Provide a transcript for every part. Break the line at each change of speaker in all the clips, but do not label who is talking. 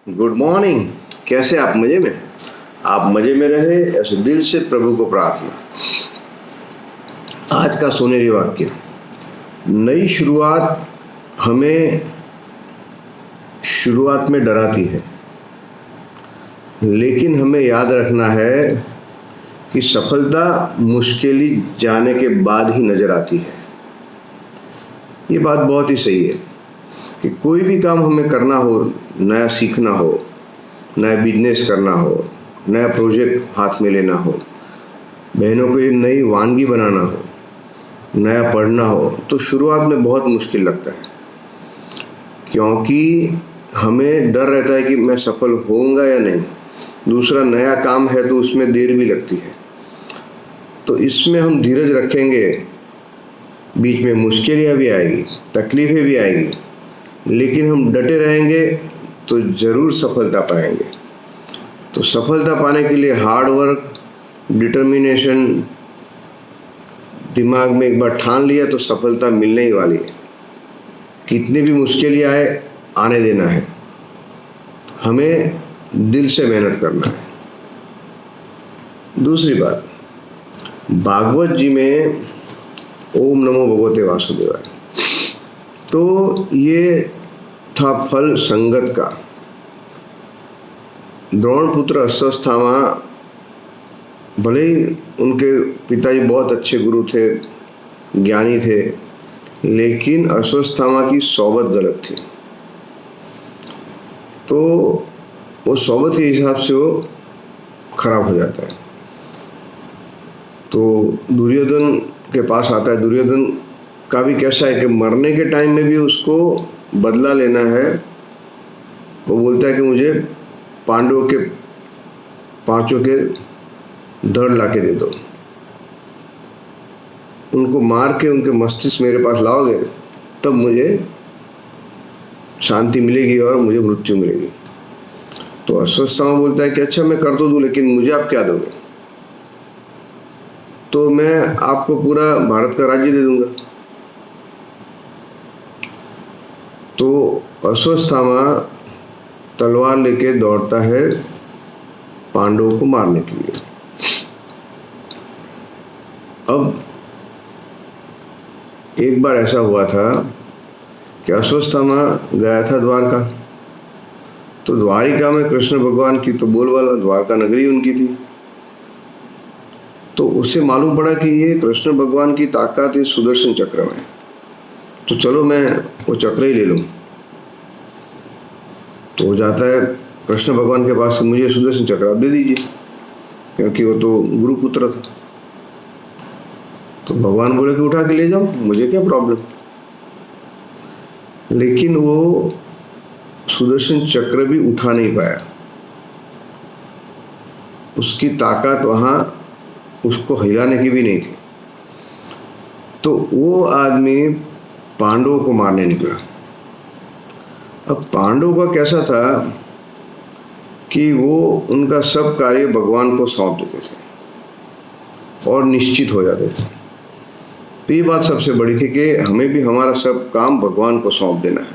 Good morning. कैसे आप मजे में? आप मजे में रहे ऐसे दिल से प्रभु को प्रार्थना। आज का सुनहरी वाक्य, नई शुरुआत हमें शुरुआत में डराती है, लेकिन हमें याद रखना है कि सफलता मुश्किल जाने के बाद ही नजर आती है। ये बात बहुत ही सही है कि कोई भी काम हमें करना हो, नया सीखना हो, नया बिजनेस करना हो, नया प्रोजेक्ट हाथ में लेना हो, बहनों के लिए नई वानगी बनाना हो, नया पढ़ना हो, तो शुरुआत में बहुत मुश्किल लगता है, क्योंकि हमें डर रहता है कि मैं सफल होऊंगा या नहीं। दूसरा, नया काम है तो उसमें देर भी लगती है। तो इसमें हम धीरज रखेंगे, बीच में मुश्किलें भी आएगी, तकलीफें भी आएगी, लेकिन हम डटे रहेंगे तो ज़रूर सफलता पाएंगे। तो सफलता पाने के लिए हार्ड वर्क, डिटर्मिनेशन, दिमाग में एक बार ठान लिया तो सफलता मिलने ही वाली है। कितनी भी मुश्किलें आए, आने देना है, हमें दिल से मेहनत करना है। दूसरी बात, भागवत जी में ओम नमो भगवते वासुदेवाय, तो ये था फल संगत का। द्रोण पुत्र अश्वत्थामा, भले ही उनके पिताजी बहुत अच्छे गुरु थे, ज्ञानी थे, लेकिन अश्वत्थामा की सोबत गलत थी। तो वो सोबत के हिसाब से वो खराब हो जाता है। तो दुर्योधन के पास आता है। दुर्योधन का भी कैसा है कि मरने के टाइम में भी उसको बदला लेना है। वो बोलता है कि मुझे पांडवों के पांचों के धड़ लाके दे दो, उनको मार के उनके मस्तिष्क मेरे पास लाओगे तब मुझे शांति मिलेगी और मुझे मृत्यु मिलेगी। तो अश्वत्थामा बोलता है कि अच्छा मैं कर तो दूं, लेकिन मुझे आप क्या दोगे? तो मैं आपको पूरा भारत का राज्य दे दूंगा। तो अश्वत्थामा तलवार लेके दौड़ता है पांडवों को मारने के लिए। अब एक बार ऐसा हुआ था कि अश्वत्थामा गया था द्वारका। तो द्वारिका में कृष्ण भगवान की तो बोलबाला, द्वारका नगरी उनकी थी। तो उसे मालूम पड़ा कि ये कृष्ण भगवान की ताकत इस सुदर्शन चक्र में, तो चलो मैं वो चक्र ही ले लूं। तो वो जाता है कृष्ण भगवान के पास, मुझे सुदर्शन चक्र आप दे दीजिए, क्योंकि वो तो गुरुपुत्र था। तो भगवान बोले कि उठा के ले जाओ, मुझे क्या प्रॉब्लम। लेकिन वो सुदर्शन चक्र भी उठा नहीं पाया। उसकी ताकत वहां उसको हिलाने की भी नहीं थी। तो वो आदमी पांडवों को मारने निकला। अब पांडवों का कैसा था कि वो उनका सब कार्य भगवान को सौंप देते थे और निश्चित हो जाते थे। तो ये बात सबसे बड़ी थी कि हमें भी हमारा सब काम भगवान को सौंप देना है।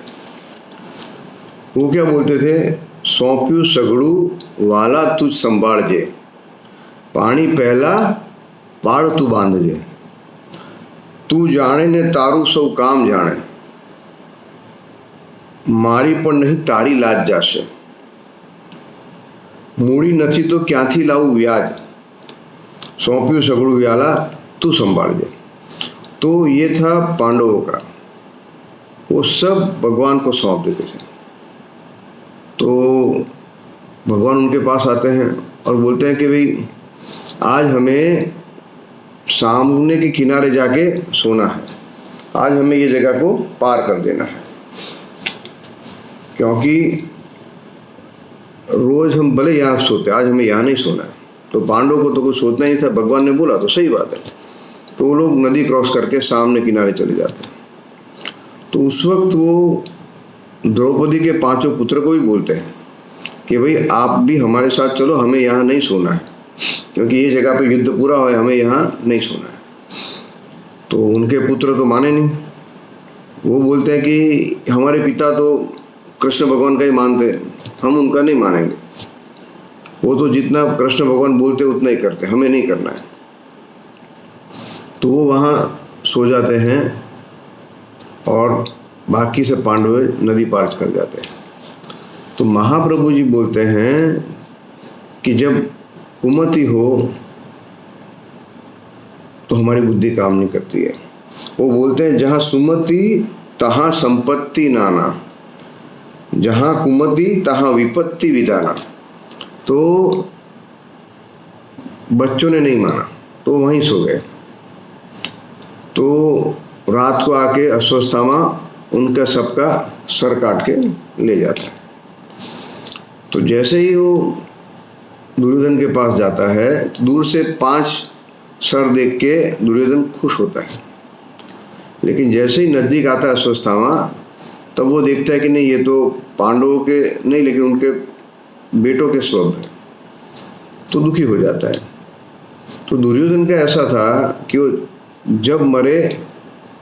वो क्या बोलते थे, सौंप्यू सगड़ू वाला तुझ संभाल जे, पानी पहला पाड़ तू बांध जे, तू जाने ने तारू सौ काम जाने, मारी पर नहीं तारी लाज जाशे, मूड़ी नथी तो क्यांथी लाऊ व्याज, सौंप्यू सगड़ू व्याला तू संभाल जे। तो ये था पांडवों का, वो सब भगवान को सौंप देते थे। तो भगवान उनके पास आते हैं और बोलते हैं कि भाई आज हमें सामने के किनारे जाके सोना है, आज हमें ये जगह को पार कर देना है, क्योंकि रोज हम भले यहाँ सोते, आज हमें यहाँ नहीं सोना है। तो पांडवों को तो कुछ सोचना ही था, भगवान ने बोला तो सही बात है। तो वो लोग नदी क्रॉस करके सामने किनारे चले जाते हैं। तो उस वक्त वो द्रौपदी के पांचों पुत्र को भी बोलते हैं कि भाई आप भी हमारे साथ चलो, हमें यहाँ नहीं सोना है, क्योंकि ये जगह पे युद्ध पूरा हुआ है, हमें यहाँ नहीं सोना है। तो उनके पुत्र तो माने नहीं। वो बोलते हैं कि हमारे पिता तो कृष्ण भगवान का ही मानते हैं, हम उनका नहीं मानेंगे, वो तो जितना कृष्ण भगवान बोलते उतना ही करते, हमें नहीं करना है। तो वो वहाँ सो जाते हैं और बाकी से पांडव नदी पार कर जाते हैं। तो महाप्रभु जी बोलते हैं कि जब कुमति हो तो हमारी बुद्धि काम नहीं करती है। वो बोलते हैं जहाँ सुमति तहाँ संपत्ति नाना, जहाँ कुमति तहाँ विपत्ति विधाना। तो बच्चों ने नहीं माना तो वहीं सो गए। तो रात को आके अश्वत्थामा उनका सबका सर काट के ले जाता है। तो जैसे ही वो दुर्योधन के पास जाता है तो दूर से 5 सर देख के दुर्योधन खुश होता है, लेकिन जैसे ही नजदीक आता है अश्वत्थामा तब वो देखता है कि नहीं, ये तो पांडवों के नहीं लेकिन उनके बेटों के स्वभाव है, तो दुखी हो जाता है। तो दुर्योधन का ऐसा था कि वो जब मरे,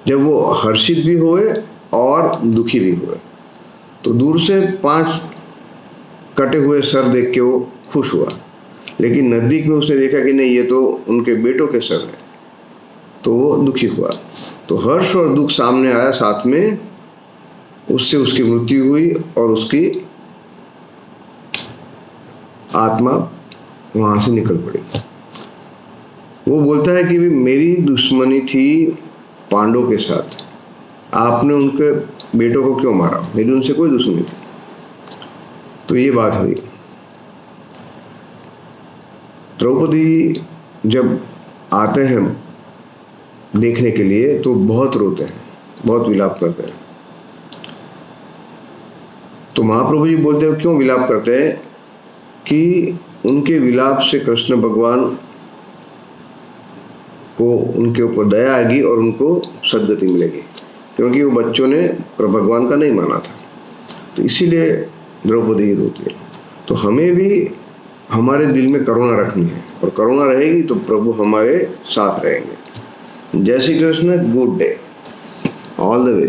जब वो हर्षित भी हुए और दुखी भी हुए। तो दूर से 5 कटे हुए सर देख के वो खुश हुआ, लेकिन नजदीक में उसने देखा कि नहीं, ये तो उनके बेटों के सर है, तो वो दुखी हुआ। तो हर्ष और दुख सामने आया साथ में, उससे उसकी मृत्यु हुई और उसकी आत्मा वहां से निकल पड़ी। वो बोलता है कि मेरी दुश्मनी थी पांडवों के साथ, आपने उनके बेटों को क्यों मारा, मेरी उनसे कोई दुश्मनी थी। तो ये बात हुई। द्रौपदी जब आते हैं देखने के लिए तो बहुत रोते हैं, बहुत विलाप करते हैं। तो महाप्रभु जी बोलते हैं क्यों विलाप करते हैं, कि उनके विलाप से कृष्ण भगवान को उनके ऊपर दया आएगी और उनको सद्गति मिलेगी, क्योंकि वो बच्चों ने भगवान का नहीं माना था। तो इसीलिए द्रौपदी रोती है। तो हमें भी हमारे दिल में करुणा रखनी है, और करुणा रहेगी तो प्रभु हमारे साथ रहेंगे। जय Shri Krishna, good day, all the best.